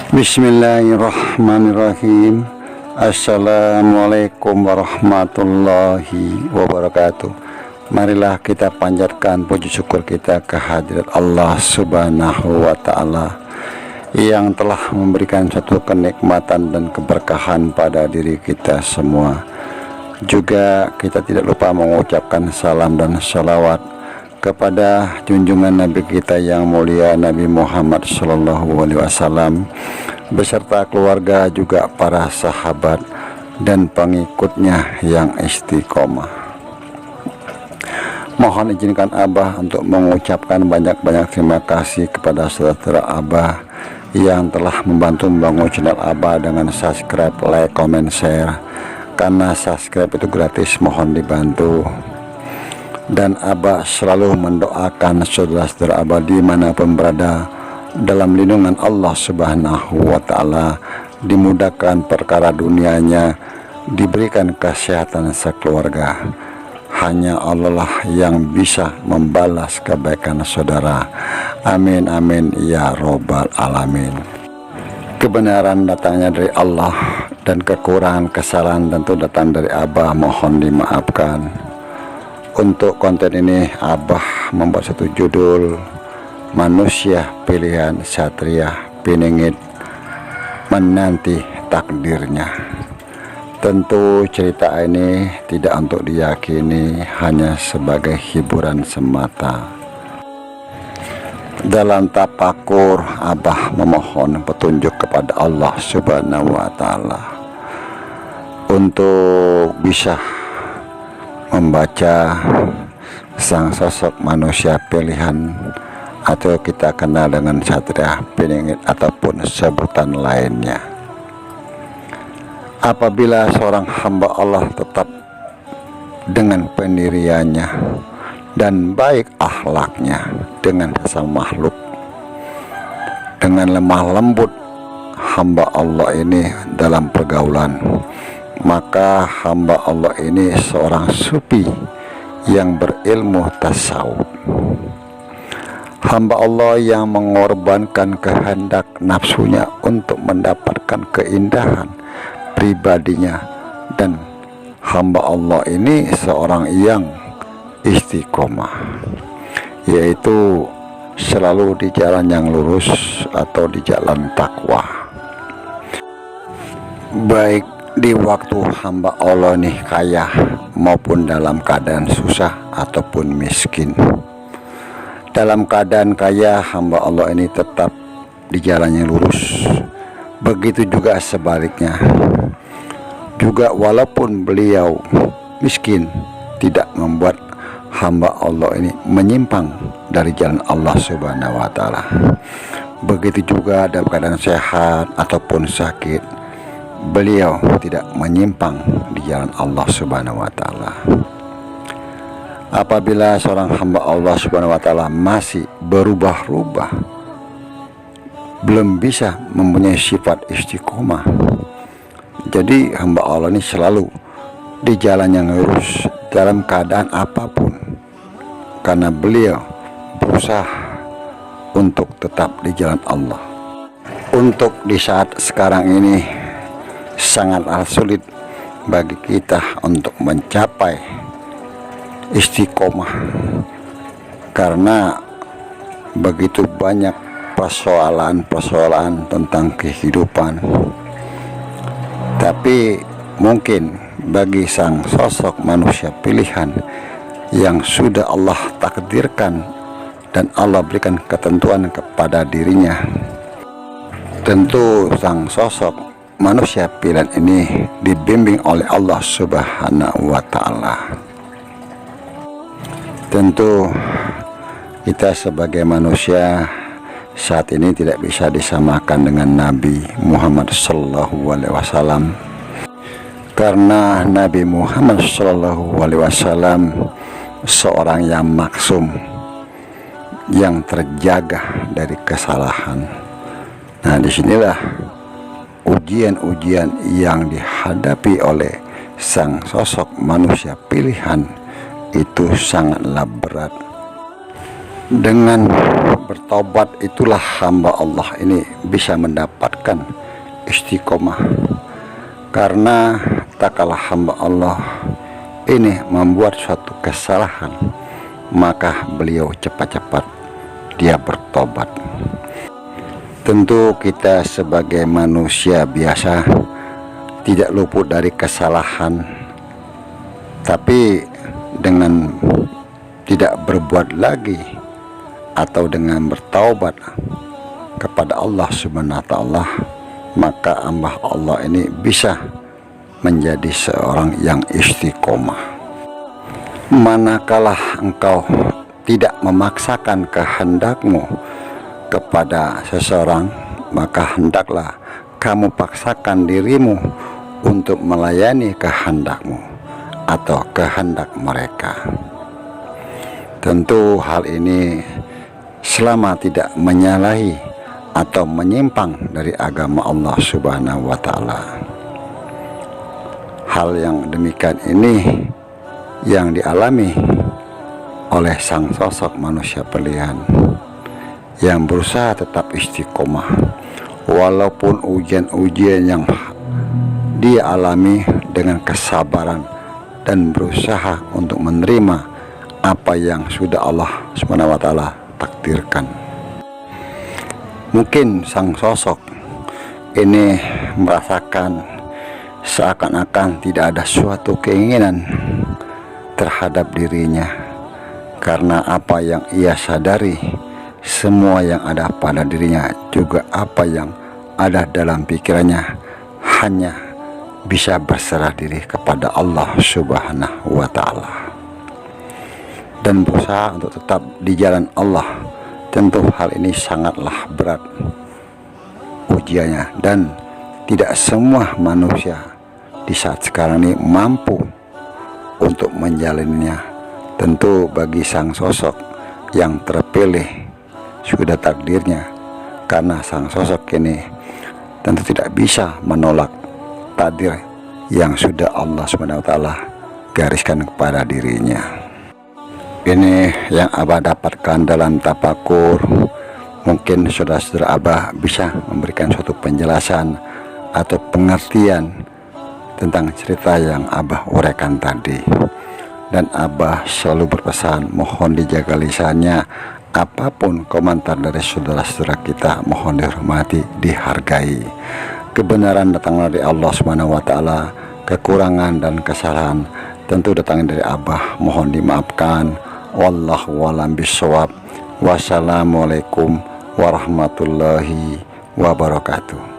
Bismillahirrahmanirrahim. Assalamualaikum warahmatullahi wabarakatuh. Marilah kita panjatkan puji syukur kita kehadirat Allah Subhanahu wa ta'ala yang telah memberikan suatu kenikmatan dan keberkahan pada diri kita semua. Juga kita tidak lupa mengucapkan salam dan salawat kepada junjungan Nabi kita yang mulia, Nabi Muhammad SAW, beserta keluarga, juga para sahabat dan pengikutnya yang istiqomah. Mohon izinkan Abah untuk mengucapkan banyak-banyak terima kasih kepada saudara Abah yang telah membantu membangun channel Abah dengan subscribe, like, comment, share. Karena subscribe itu gratis, mohon dibantu. Dan Abah selalu mendoakan saudara-saudara Abah dimanapun berada dalam lindungan Allah Subhanahu wa ta'ala, dimudahkan perkara dunianya, diberikan kesehatan sekeluarga. Hanya Allah lah yang bisa membalas kebaikan saudara. Amin amin ya robbal alamin. Kebenaran datangnya dari Allah dan kekurangan kesalahan tentu datang dari Abah, mohon dimaafkan. Untuk konten ini Abah membuat satu judul, Manusia Pilihan Satria Piningit Menanti Takdirnya. Tentu cerita ini tidak untuk diyakini, hanya sebagai hiburan semata. Dalam tapakur Abah memohon petunjuk kepada Allah Subhanahu wa ta'ala untuk bisa membaca sang sosok manusia pilihan, atau kita kenal dengan Satria Piningit ataupun sebutan lainnya. Apabila seorang hamba Allah tetap dengan pendiriannya dan baik akhlaknya dengan sesama makhluk, dengan lemah lembut hamba Allah ini dalam pergaulan, maka hamba Allah ini seorang sufi yang berilmu tasawuf. Hamba Allah yang mengorbankan kehendak nafsunya untuk mendapatkan keindahan pribadinya. Dan hamba Allah ini seorang yang istiqomah, yaitu selalu di jalan yang lurus atau di jalan takwa. Baik di waktu hamba Allah nih kaya maupun dalam keadaan susah ataupun miskin. Dalam keadaan kaya hamba Allah ini tetap di jalan yang lurus. Begitu juga sebaliknya. Juga walaupun beliau miskin, tidak membuat hamba Allah ini menyimpang dari jalan Allah Subhanahu wa ta'ala. Begitu juga dalam keadaan sehat ataupun sakit, beliau tidak menyimpang di jalan Allah Subhanahu wa ta'ala. Apabila seorang hamba Allah Subhanahu wa ta'ala masih berubah-ubah, belum bisa mempunyai sifat istiqomah, jadi hamba Allah ini selalu di jalan yang lurus dalam keadaan apapun, karena beliau berusaha untuk tetap di jalan Allah. Untuk di saat sekarang ini sangatlah sulit bagi kita untuk mencapai istiqomah, karena begitu banyak persoalan-persoalan tentang kehidupan. Tapi mungkin bagi sang sosok manusia pilihan yang sudah Allah takdirkan dan Allah berikan ketentuan kepada dirinya, tentu sang sosok manusia pilihan ini dibimbing oleh Allah Subhanahu wa ta'ala. Tentu kita sebagai manusia saat ini tidak bisa disamakan dengan Nabi Muhammad SAW, karena Nabi Muhammad SAW seorang yang maksum, yang terjaga dari kesalahan. Nah, disinilah ujian-ujian yang dihadapi oleh sang sosok manusia pilihan itu sangatlah berat. Dengan bertobat itulah hamba Allah ini bisa mendapatkan istiqomah, karena tak kalah hamba Allah ini membuat suatu kesalahan, maka beliau cepat-cepat dia bertobat. Tentu kita sebagai manusia biasa tidak luput dari kesalahan, tapi dengan tidak berbuat lagi atau dengan bertaubat kepada Allah Subhanahu wa Ta'ala, maka hamba Allah ini bisa menjadi seorang yang istiqomah. Manakala engkau tidak memaksakan kehendakmu kepada seseorang, maka hendaklah kamu paksakan dirimu untuk melayani kehendakmu atau kehendak mereka. Tentu hal ini selama tidak menyalahi atau menyimpang dari agama Allah Subhanahu wa Ta'ala. Hal yang demikian ini yang dialami oleh sang sosok manusia pilihan yang berusaha tetap istiqomah walaupun ujian-ujian yang dia alami, dengan kesabaran dan berusaha untuk menerima apa yang sudah Allah Subhanahu wa Ta'ala takdirkan. Mungkin sang sosok ini merasakan seakan-akan tidak ada suatu keinginan terhadap dirinya, karena apa yang ia sadari, semua yang ada pada dirinya juga apa yang ada dalam pikirannya hanya bisa berserah diri kepada Allah Subhanahu wa Ta'ala dan berusaha untuk tetap di jalan Allah. Tentu hal ini sangatlah berat ujiannya, dan tidak semua manusia di saat sekarang ini mampu untuk menjalaninya. Tentu bagi sang sosok yang terpilih sudah takdirnya, karena sang sosok ini tentu tidak bisa menolak takdir yang sudah Allah Subhanahu wa Ta'ala gariskan kepada dirinya. Ini yang Abah dapatkan dalam tafakur. Mungkin saudara-saudara Abah bisa memberikan suatu penjelasan atau pengertian tentang cerita yang Abah uraikan tadi. Dan Abah selalu berpesan, mohon dijaga lisannya. Apapun komentar dari saudara-saudara kita mohon dihormati, dihargai. Kebenaran datang dari Allah Subhanahu wa Ta'ala, kekurangan dan kesalahan tentu datang dari Abah, mohon dimaafkan. Wallahu a'lam bishawab. Wassalamualaikum warahmatullahi wabarakatuh.